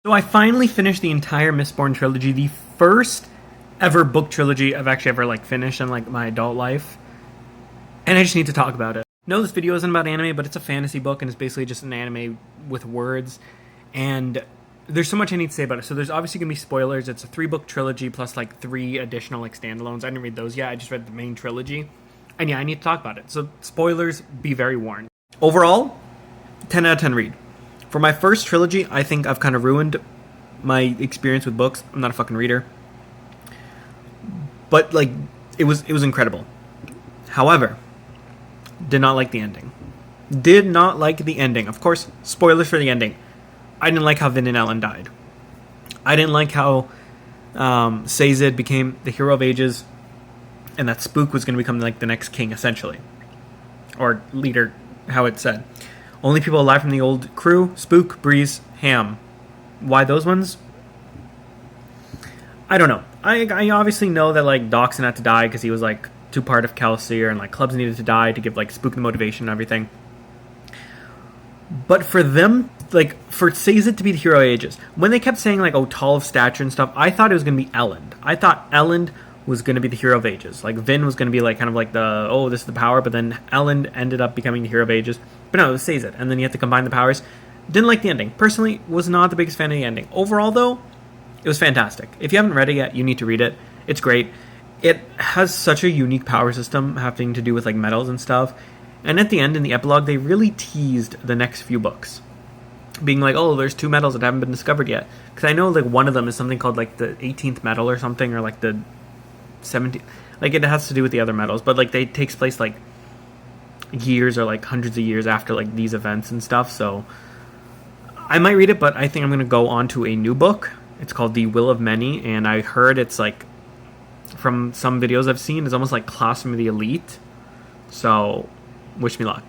So I finally finished the entire Mistborn trilogy, the first ever book trilogy I've actually ever finished in my adult life, and I just need to talk about it. No, this video isn't about anime, but it's a fantasy book and it's basically just an anime with words, and there's so much I need to say about it. So there's obviously gonna be spoilers. It's a 3-book trilogy plus 3 additional standalones. I didn't read those yet. I just read the main trilogy, and yeah, I need to talk about it. So spoilers, be very warned. Overall, 10 out of 10 read. For my first trilogy, I think I've kind of ruined my experience with books. I'm not a fucking reader. But, it was incredible. However, did not like the ending. Did not like the ending. Of course, spoilers for the ending. I didn't like how Vin and Ellen died. I didn't like how Sazed became the hero of ages, and that Spook was going to become, the next king, essentially. Or leader, how it said. Only people alive from the old crew: Spook, Breeze, Ham. Why those ones? I don't know. I obviously know that Dawson had to die because he was too part of Kelsier, and Clubs needed to die to give Spook the motivation and everything. But for them, for Sazed to be the hero of ages, when they kept saying oh, tall of stature and stuff, I thought it was gonna be Elend. I thought Elend was going to be the hero of ages. Vin was going to be the, oh, this is the power, but then Elend ended up becoming the hero of ages. But no, it was Sazed, and then you have to combine the powers. Didn't like the ending. Personally, was not the biggest fan of the ending. Overall, though, it was fantastic. If you haven't read it yet, you need to read it. It's great. It has such a unique power system having to do with metals and stuff. And at the end, in the epilogue, they really teased the next few books. Being oh, there's 2 metals that haven't been discovered yet. Because I know one of them is something called the 18th metal or something, or the 17, it has to do with the other metals, but they takes place years or hundreds of years after these events and stuff. So I might read it, but I think I'm gonna go on to a new book. It's called The Will of Many, and I heard it's from some videos I've seen, it's almost like Classroom of the Elite. So wish me luck.